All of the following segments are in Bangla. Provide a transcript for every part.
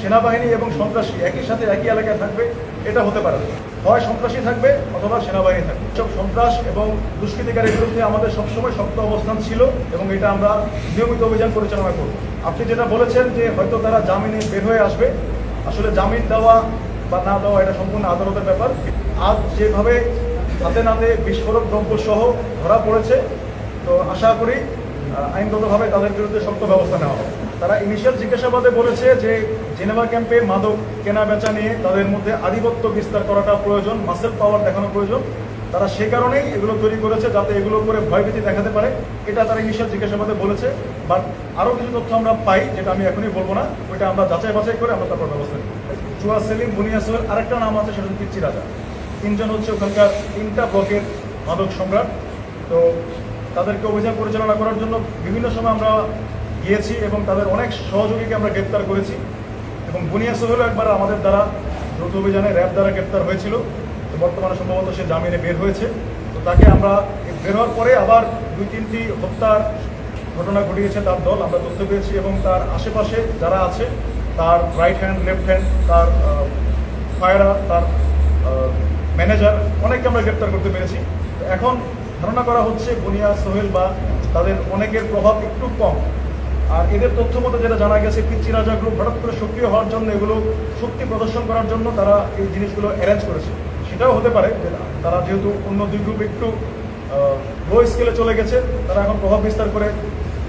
সেনাবাহিনী এবং সন্ত্রাসী একই সাথে একই এলাকায় থাকবে এটা হতে পারে না। হয় সন্ত্রাসী থাকবে অথবা সেনাবাহিনী থাকবে। সব সন্ত্রাস এবং দুষ্কৃতিকারীর বিরুদ্ধে আমাদের সবসময় শক্ত অবস্থান ছিল এবং এটা আমরা নিয়মিত অভিযান পরিচালনা করব। আপনি যেটা বলেছেন যে হয়তো তারা জামিনে বের হয়ে আসবে, আসলে জামিন দেওয়া বা না দেওয়া এটা সম্পূর্ণ আদালতের ব্যাপার। আজ যেভাবে হাতে নাতে বিস্ফোরক দ্রব্য সহ ধরা পড়েছে, তো আশা করি আইনগতভাবে তাদের বিরুদ্ধে শক্ত ব্যবস্থা নেওয়া হবে। তারা ইনিশিয়াল জিজ্ঞাসাবাদে বলেছে যে জেনেভা ক্যাম্পে মাদক কেনা বেচা নিয়ে তাদের মধ্যে আধিপত্য বিস্তার করাটা প্রয়োজন, মাসেল পাওয়ার দেখানো প্রয়োজন। তারা সে কারণেই এগুলো তৈরি করেছে যাতে এগুলো করে ভয়ভীতি দেখাতে পারে, এটা তারা ইনিশিয়াল জিজ্ঞাসাবাদে বলেছে। বাট আরও কিছু তথ্য আমরা পাই যেটা আমি এখনই বলবো না, ওইটা আমরা যাচাই বাছাই করে আমরা তারপর ব্যবস্থা নিই। চুয়া সেলিম, বুনিয়া সোহেল, আরেকটা নাম আছে সেটা পিচ্চি রাজা। তিনজন হচ্ছে ওখানকার 3টা ব্লকের মাদক সম্রাট। তো তাদেরকে অভিযান পরিচালনা করার জন্য বিভিন্ন সময় আমরা গিয়েছি এবং তাদের অনেক সহযোগীকে আমরা গ্রেপ্তার করেছি। এবং বুনিয়া সোহেলও একবার আমাদের দ্বারা যৌথ অভিযানে র্যাব দ্বারা গ্রেপ্তার হয়েছিল। তো বর্তমানে সম্ভবত সে জামিনে বের হয়েছে। তো তাকে আমরা বের হওয়ার পরে আবার 2-3টি হত্যার ঘটনা ঘটিয়েছে তার দল, আমরা তথ্য পেয়েছি। এবং তার আশেপাশে যারা আছে, তার রাইট হ্যান্ড, লেফট হ্যান্ড, তার ফায়ারার, তার ম্যানেজার, অনেককে আমরা গ্রেপ্তার করতে পেরেছি। এখন ধারণা করা হচ্ছে বুনিয়া সোহেল বা তাদের অনেকের প্রভাব একটু কম। আর এদের তথ্য মতো যেটা জানা গেছে, পিচ্চি রাজা গ্রুপ হঠাৎ করে সক্রিয় হওয়ার জন্য, এগুলো শক্তি প্রদর্শন করার জন্য তারা এই জিনিসগুলো অ্যারেঞ্জ করেছে। সেটাও হতে পারে যে তারা যেহেতু অন্য 2 গ্রুপ একটু লো স্কেলে চলে গেছে, তারা এখন প্রভাব বিস্তার করে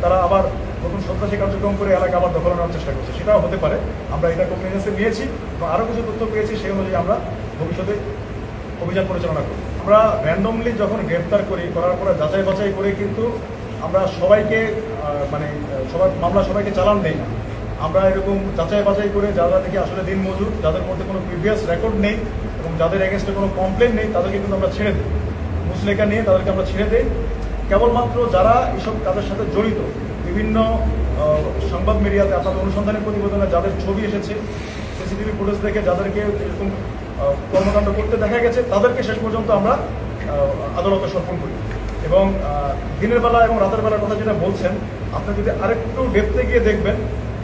তারা আবার নতুন সন্ত্রাসী কার্যক্রম করে এলাকা আবার দখল নেওয়ার চেষ্টা করছে। সেটাও হতে পারে। আমরা এটা কমপ্লেন্সে নিয়েছি এবং আরও কিছু তথ্য পেয়েছি, সেই অনুযায়ী আমরা ভবিষ্যতে অভিযান পরিচালনা করি। আমরা র্যান্ডমলি যখন গ্রেপ্তার করার পরে যাচাই বাছাই করে কিন্তু আমরা সবাইকে সবার মামলা সবাইকে চালান দেই না। আমরা এরকম যাচাই বাছাই করে যারা দেখি আসলে দিনমজুর, যাদের মধ্যে কোনো প্রিভিয়াস রেকর্ড নেই এবং যাদের এগেনস্টে কোনো কমপ্লেন নেই, তাদেরকে কিন্তু আমরা ছেড়ে দিই। মুসলেখা নিয়ে তাদেরকে আমরা ছেড়ে দিই। কেবলমাত্র যারা এসব কাজের সাথে জড়িত, বিভিন্ন সংবাদ মিডিয়াতে আপনাদের অনুসন্ধানের প্রতিবেদনে যাদের ছবি এসেছে, সিসিটিভি ফুটেজ দেখে যাদেরকে এরকম কর্মকাণ্ড করতে দেখা গেছে, তাদেরকে শেষ পর্যন্ত আমরা আদালতে সমর্পণ করি। এবং দিনের বেলা এবং রাতের বেলার কথা যেটা বলছেন, আপনি যদি আরেকটু ডেপথে গিয়ে দেখবেন,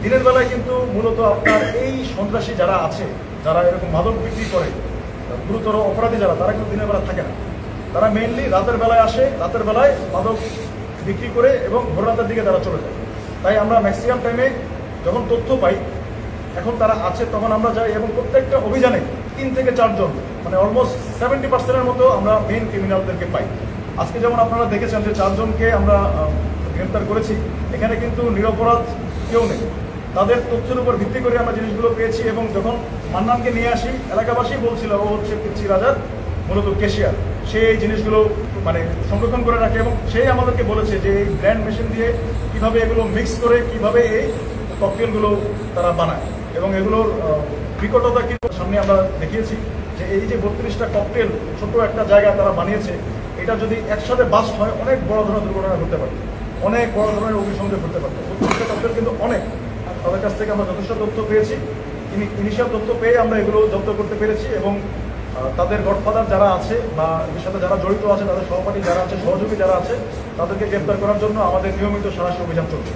দিনের বেলায় কিন্তু মূলত আপনার এই সন্ত্রাসী যারা আছে, যারা এরকম মাদক বিক্রি করে, গুরুতর অপরাধী যারা, তারা কিন্তু দিনের বেলা থাকে না। তারা মেইনলি রাতের বেলায় আসে, রাতের বেলায় মাদক বিক্রি করে এবং ভোর রাতের দিকে তারা চলে যায়। তাই আমরা ম্যাক্সিমাম টাইমে যখন তথ্য পাই, এখন তারা আছে, তখন আমরা যাই এবং প্রত্যেকটা অভিযানে 3 থেকে 4 জন, মানে অলমোস্ট 70%-এর মতো আমরা মেইন ক্রিমিনালদেরকে পাই। আজকে যেমন আপনারা দেখেছেন যে 4 জনকে আমরা গ্রেপ্তার করেছি, এখানে কিন্তু নিরপরাধ কেউ নেই। তাদের তথ্যের উপর ভিত্তি করে আমরা জিনিসগুলো পেয়েছি। এবং যখন মান্নানকে নিয়ে আসি, এলাকাবাসী বলছিল ও হচ্ছে পিচ্চি রাজার মূলত কেশিয়ার, সে এই জিনিসগুলো সংরক্ষণ করে রাখে এবং সেই আমাদেরকে বলেছে যে এই ব্র্যান্ড মেশিন দিয়ে কীভাবে এগুলো মিক্স করে কীভাবে এই ককটেলগুলো তারা বানায়। এবং এগুলোর বিকটতা কিন্তু সামনে আমরা দেখিয়েছি যে এই যে 32টা ককটেল ছোট একটা জায়গায় তারা বানিয়েছে, এটা যদি একসাথে বাস্ট হয় অনেক বড় ধরনের দুর্ঘটনা ঘটতে পারে, অনেক বড় ধরনের অগ্নিসংযোগ ঘটতে পারে। 32টা ককটেল কিন্তু অনেক, তাদের কাছ থেকে আমরা যথেষ্ট তথ্য পেয়েছি। ইনিশিয়াল তথ্য পেয়ে আমরা এগুলো জব্দ করতে পেরেছি এবং তাদের গডফাদার যারা আছে বা এর সাথে যারা জড়িত আছে, তাদের সহপাঠী যারা আছে, সহযোগী যারা আছে, তাদেরকে গ্রেপ্তার করার জন্য আমাদের নিয়মিত সাঁড়াশি অভিযান চলছে।